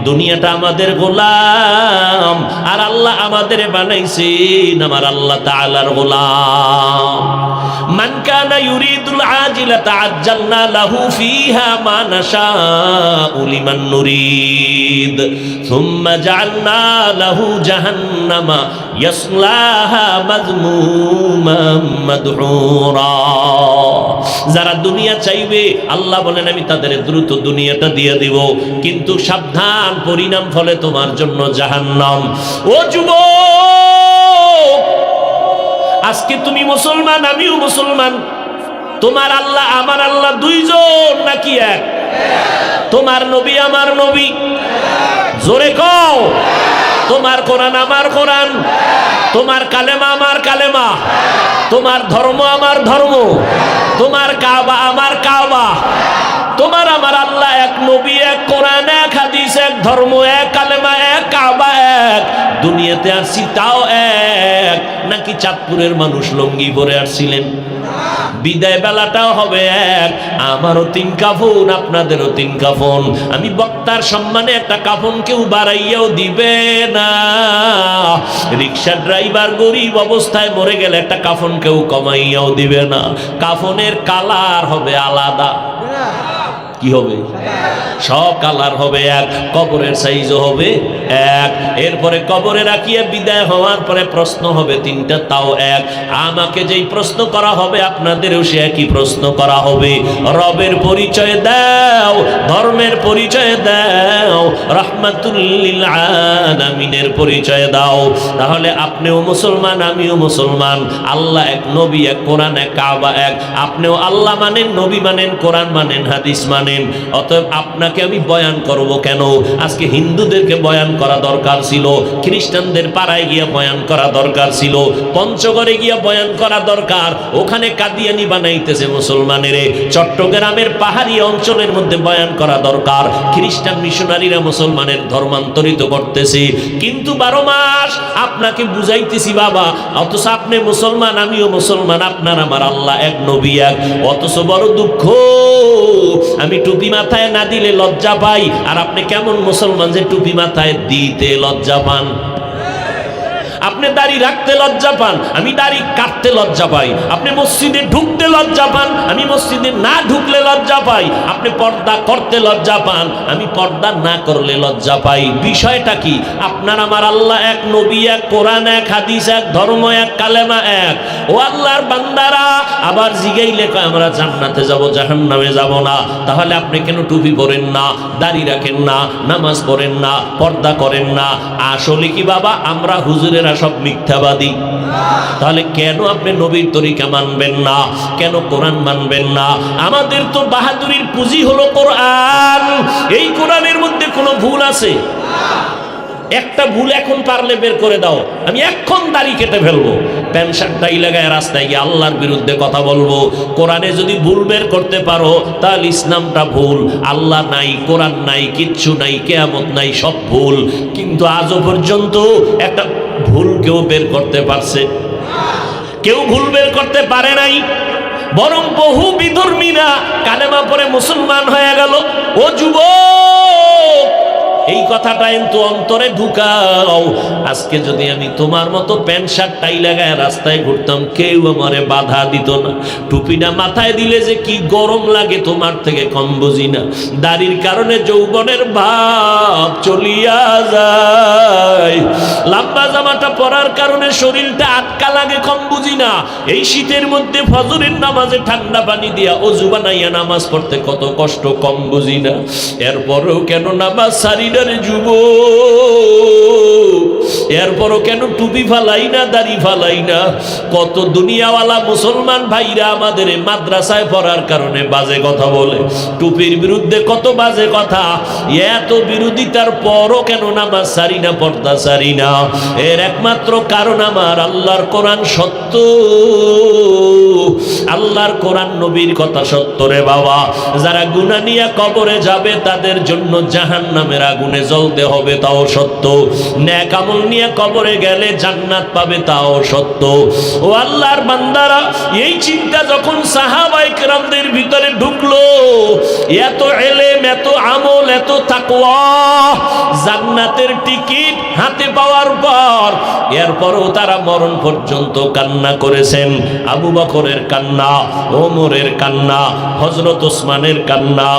দুনিয়াটা আমাদের গোলাম, আর আল্লাহ আমাদের বানাইছেন আমার আল্লাহ তাআলার গোলাম। মান কানা ইউরিদুল আজিলাতা আজ্জালনা লাহু ফিহা মা নাশাউ লিমান নুরিদ সুম্মা জাআলনা লাহু জাহান্নামা ইয়াসলাহা মাযমুমান মাদহুরা। যারা দুনিয়া চাইবে আল্লাহ বলেন আমি তাদের দ্রুত দুনিয়াটা দিয়ে দিব, কিন্তু সাবধান, পরিণাম ফলে তোমার জন্য জাহান্নাম। ও যুবক, আজকে তুমি মুসলমান, আমিও মুসলমান, তোমার আল্লাহ আমার আল্লাহ দুইজন নাকি এক? তোমার নবী আমার নবী, জোরে কও। তোমার কোরআন আমার কোরআন, তোমার কালেমা আমার কালেমা, তোমার ধর্ম আমার ধর্ম, তোমার কাবা আমার কাবা। তোমার আমার আল্লাহ এক, নবী এক, কোরআন এক, হাদিস এক, ধর্ম এক, কালেমা এক, কাবা এক। দুনিয়াতে আসছি তাও এক। নাকি চাঁদপুরের মানুষ লুঙ্গি পরে আসছিলেন? বিদায় বেলাটাও হবে এক। আমারও 3 কাফন, আপনাদেরও 3 কাফন। আমি বক্তার সম্মানে একটা কাফন কেউ বাড়াইয়াও দিবে না। রিক্সা ড্রাইভার গরিব অবস্থায় মরে গেলে একটা কাফন কেউ কমাইয়াও দিবে না। কাফনের কালার হবে আলাদা। কি হবে? সব কালার হবে এক, কবরের সাইজও হবে এক। এরপরে কবরে রাখিয়ে বিদায় হওয়ার পরে প্রশ্ন হবে 3টা, তাও এক। আমাকে যেই প্রশ্ন করা হবে আপনাদেরও সে একই প্রশ্ন করা হবে। রবের পরিচয় দাও, ধর্মের পরিচয় দাও, রাহমাতুল লিল আলামিনের পরিচয় দাও। তাহলে আপনিও মুসলমান, আমিও মুসলমান। আল্লাহ এক, নবী এক, কোরআন এক, কাবা এক। আপনিও আল্লাহ মানেন, নবী মানেন, কোরআন মানেন, হাদিস মানেন। অতএব আপনাকে আমি বয়ান করব কেন? আজকে হিন্দুদেরকে বয়ান করা দরকার ছিল, খ্রিস্টানদের পাড়ায় গিয়ে বয়ান করা দরকার ছিল, পঞ্চগড়ে গিয়ে বয়ান করা দরকার। ওখানে কাদিয়ানি বানাইতেছে মুসলমানের। চট্টগ্রামের পাহাড়ি অঞ্চলের মধ্যে বয়ান করা দরকার। খ্রিস্টান মিশনারিরা মুসলমানের ধর্মান্তরিত করতেছে। কিন্তু 12 মাস আপনাকে বুঝাইতেছি বাবা, অথচ আপনি মুসলমান, আমিও মুসলমান, আপনার আমার আল্লাহ এক, নবী এক। অথচ বড় দুঃখ, আমি টুপি মাথায় না দিলে লজ্জা পাই। আর আপনি কেমন মুসলমান যে টুপি মাথায় দিতে লজ্জা পান? আপনি দাড়ি রাখতে লজ্জা পান, আমি দাড়ি কাটতে লজ্জা পাই। আপনি মসজিদে ঢুকতে লজ্জা পান, আমি মসজিদে না ঢুকলে লজ্জা পাই। আপনি পর্দা করতে লজ্জা পান, আমি পর্দা না করলে লজ্জা পাই। বিষয়টা কি? আপনার আমার আল্লাহ এক, নবী এক, কোরআন এক, হাদিস এক, ধর্ম এক, কালেমা এক। ও আল্লাহর বান্দারা, আবার জিগাইলে কয় আমরা জান্নাতে যাব, জাহান্নামে যাব না। তাহলে আপনি কেন টুপি পরেন না, দাড়ি রাখেন না, নামাজ পড়েন না, পর্দা করেন না? আসলে কি বাবা, আমরা হুজুরেরা সব মিথ্যাবাদী? তাহলে কেন আপনি নবীর তরিকা মানবেন না? কেন কোরআন মানবেন না? আমাদের তো বাহাদুরির পুঁজি হলো কোরআন। এই কোরআনের মধ্যে কোনো ভুল আছে? একটা ভুল এখন পারলে বের করে দাও, আমি এখন দাড়ি কেটে ফেলবো, প্যান্ট শার্ট টাই লাগায় রাস্তায় গিয়ে আল্লাহর বিরুদ্ধে কথা বলবো। কোরআনে যদি ভুল বের করতে পারো তাহলে ইসলামটা ভুল। আল্লাহ নাই, কোরআন নাই, কিচ্ছু নাই, কিয়ামত নাই, সব ভুল। কিন্তু আজও পর্যন্ত একটা ভুল কেউ বের করতে পারছে? কেউ ভুল বের করতে পারে নাই। বরং বহু বিধর্মীরা কালেমা পড়ে মুসলমান হয়ে গেল। ও যুবক, এই কথাটা কিন্তু অন্তরে ঢুকাও। আজকে যদি আমি তোমার মতো প্যান্ট শার্ট টাই লাগায় রাস্তায় ঘুরতাম, কেউ আমারে বাধা দিত না। টুপিটা মাথায় দিলে যে কি গরম লাগে তোমার থেকে কম বুঝি না। দাড়ির কারণে যৌবনের ভাব চলিয়া যায়। লম্বা জামাটা পরার কারণে শরীরটা আটকা লাগে কম বুঝি না। এই শীতের মধ্যে ফজরের নামাজে ঠান্ডা পানি দিয়া অজু বানাইয়া নামাজ পড়তে কত কষ্ট কম বুঝি না। এরপরেও কেন নামাজ সারি রে যুবক? এরপরও কেন টুপি ফালাই না, দাড়ি ফালাই না? কত দুনিয়াওয়ালা মুসলমান ভাইরা আমাদের মাদ্রাসায় পড়ার কারণে বাজে কথা বলে, টুপির বিরুদ্ধে কত বাজে কথা। এত বিরোধিতার পরও কেন নামাজ সারি না, পর্দা সারি না? এর একমাত্র কারণ আমার আল্লাহর কোরআন সত্য। আল্লাহর কোরআন নবীর কথা সত্য রে বাবা। যারা গুনাহ নিয়ে কবরে যাবে তাদের জন্য জাহান্নামের আগুনে জ্বলতে হবে, তাও সত্য। নেক আমল নিয়ে কবরে গেলে জান্নাত পাবে, তাও সত্য। ও আল্লাহর বান্দারা, এই চিন্তা যখন সাহাবায়ে কেরামদের ভিতরে ঢুকলো, এত ইলম, এত আমল, এত তাকওয়া, জান্নাতের টিকিট হাতে পাওয়ার পর এরপরও তারা মরণ পর্যন্ত কান্না করেছেন। আবু বকরের কান্না, ওমরের কান্না, হযরত ওসমানের কান্না,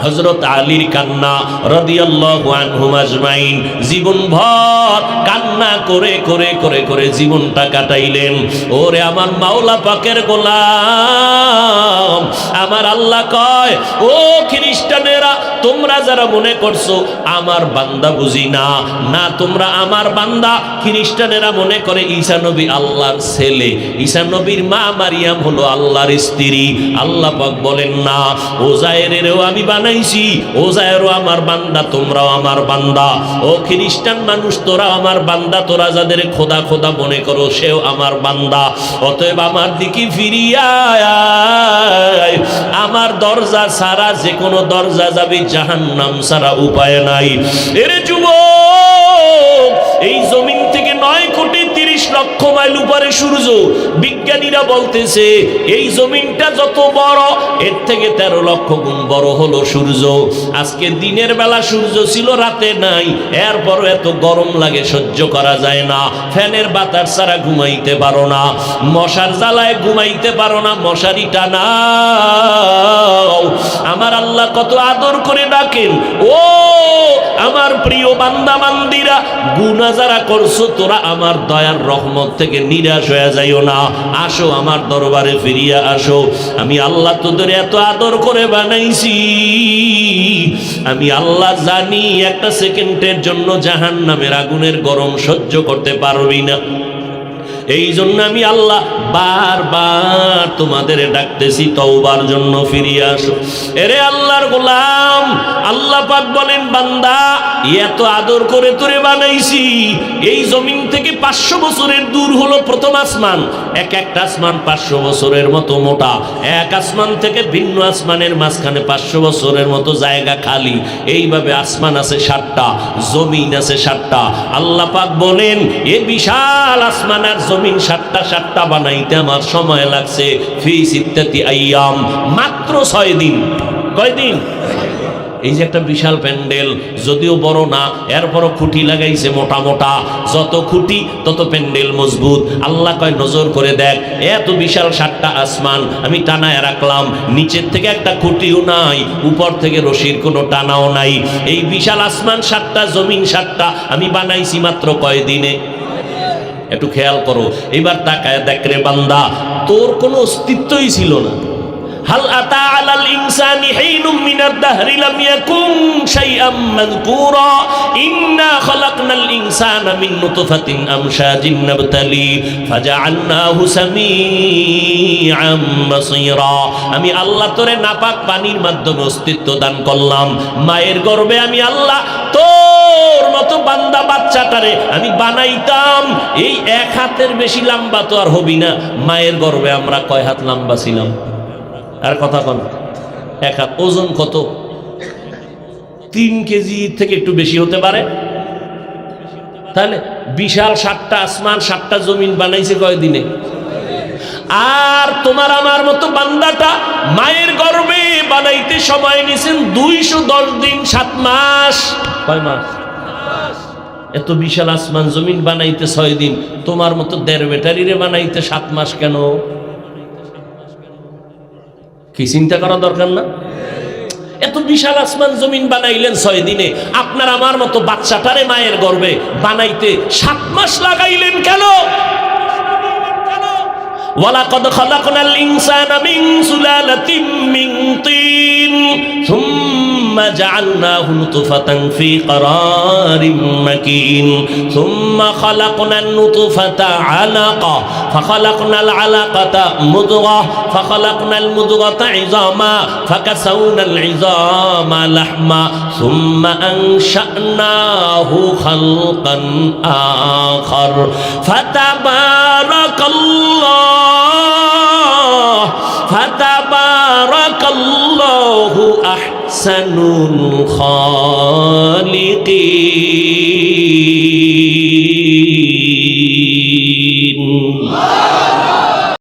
হযরত আলীর কান্না রাদিয়াল্লাহু আনহুম আজমাইন, জীবনভর কান্না করে করে করে করে জীবনটা কাটাইলেন। ওরে আমার মাওলা পাকের গোলাম, আমার আল্লাহ কয়, ও খ্রিস্টানেরা, তোমরা যারা মনে করছো আমার বান্দা বুঝি না, না তোমরা আমার বান্দা। খ্রিস্টানেরা মনে করে ঈসা নবী আল্লাহর ছেলে, ঈসা নবীর মা মারিয়াম হলো আল্লাহর স্ত্রী। আল্লাহ পাক বলেন না, ওজায়েরেরও আমি বানাইছি, ওজায়েরও আমার বান্দা, তোমরাও আমার বান্দা। ও খ্রিস্টান মানুষ, তোরা আমার বান্দা, তোরা যাদের খোদা খোদা মনে করো সেও আমার বান্দা। অতএব আমার দিকে ফিরিয়া আয়, আমার দরজা ছাড়া যে কোনো দরজা যাবে জাহান্নাম ছাড়া উপায় নাই। এরে যুবক, এই জমিন থেকে 9,30,00,000 মাইল উপরে সূর্য। বিজ্ঞানীরা বলতেছে এই জমিনটা যত বড় এর থেকে 13 লক্ষ গুণ বড় হলো সূর্য। আজকে দিনের বেলা সূর্য ছিল, রাতে নাই, এরপরও এত গরম লাগে, সহ্য করা যায় না। ফ্যানের বাতাস ছাড়া ঘুমাইতে পারো না, মশার জ্বালায় ঘুমাইতে পারো না, মশারি টানাও। আমার আল্লাহ কত আদর করে ডাকেন, ও আমার প্রিয় বান্দা বান্দিরা, গুনাহ যারা করছো তোরা আমার দয়ার রহমত থেকে নিরাশ হয়ে যাইও না। আসো আমার দরবারে ফিরিয়া আসো। আমি আল্লাহ তোদের এত আদর করে বানাইছি, আমি আল্লাহ জানি একটা সেকেন্ডের জন্য জাহান্নামের আগুনের গরম সহ্য করতে পারবি না। এই জন্য আমি আল্লাহ বারবার তোমাদের ডাকতেছি তওবার জন্য, ফিরিয়ে আসো। এরে আল্লাহর গোলাম, আল্লাহ পাক বলেন, বান্দা এত আদর করে তোরে বানাইছি, এই জমিন থেকে 500 বছরের দূর হলো প্রথম আসমান। এক একটা আসমান 500 বছরের মতো মোটা, এক আসমান থেকে ভিন্ন আসমানের মাঝখানে 500 বছরের মতো জায়গা খালি। এইভাবে আসমান আছে 7টা, জমিন আছে 7টা। আল্লাহ পাক বলেন, এ বিশাল আসমান আর জমিন 7টা বানাইতে আমার সময় লাগছে ফি সিত্তাতি আইয়াম, মাত্র 6 দিন। কয়দিন? এই যে একটা বিশাল প্যান্ডেল, যদিও বড় না, এরপরও খুঁটি লাগাইছে মোটা মোটা, যত খুঁটি তত প্যান্ডেল মজবুত। আল্লাহ কয়, নজর করে দেখ, এত বিশাল 7টা আসমান আমি টানায় রাখলাম, নিচের থেকে একটা খুঁটিও নাই, উপর থেকে রশির কোনো টানাও নাই। এই বিশাল আসমান 7টা, জমিন 7টা আমি বানাইছি মাত্র কয়দিনে? একটু খেয়াল করো, এবার তাকায় দেখ রে বান্দা, তোর কোনো অস্তিত্বই ছিল না। হাল আতা আলাল ইনসানি হিনুম মিনাদ দাহরি লাম ইয়াকুন শাইআম মাযকুরা ইন্না খালাকনাল ইনসানা মিন নুতফাতিন আমশাজিন নাবতালি ফাজআলনাহু সামিআম বাসীরা। আমি আল্লাহ তোরে নাপাক পানির মাধ্যমে অস্তিত্ব দান করলাম। মায়ের গর্ভে আমি আল্লাহ তোর মতো বান্দা বাচ্চাটারে আমি বানাইতাম। এই 1 হাতের বেশি লম্বা তো আর হবি না। মায়ের গর্ভে আমরা কয় হাত লম্বা ছিলাম? আর কথা কোন 1 হাত। ওজন কত? 3 কেজি থেকে একটু বেশি হতে পারে। তাহলে বিশাল 7টা আসমান 7টা জমিন বানাইছে কয়দিনে? আর তোমার আমার মতো বান্দাটা মায়ের গর্ভে বানাইতে সময় নিয়েছেন 210 দিন, 7 মাস। কয় মাস? এত বিশাল আসমান জমিন বানাইতে 6 দিন, তোমার মতো 1.5 ব্যাটারিরে বানাইতে 7 মাস কেন? কি চিন্তা করা দরকার না? এত বিশাল আসমান জমিন বানাইলেন 6 দিনে, আপনার আমার মতো বাচ্চাটারে মায়ের গর্ভে বানাইতে 7 মাস লাগাইলেন কেন? ওয়ালাকাদ খালাকনাল ইনসানা মিন সুলালাতিন মিন তিন সুম্মা জাআলনাহু নুতফাতান ফি ক্বারারিম মাকিন সুম্মা খালাকনান নুতফাতা আলাকা ফাখালাকনাল আলাকাতা মুদগা ফাখালাকনাল মুদগাতা ইযামা ফাকাসাউনাল ইযামা লাহমা সুম্মা আনশানাহু খালকান আখার ফাতাবারাকাল্লাহু আহসানুল খালিকিন।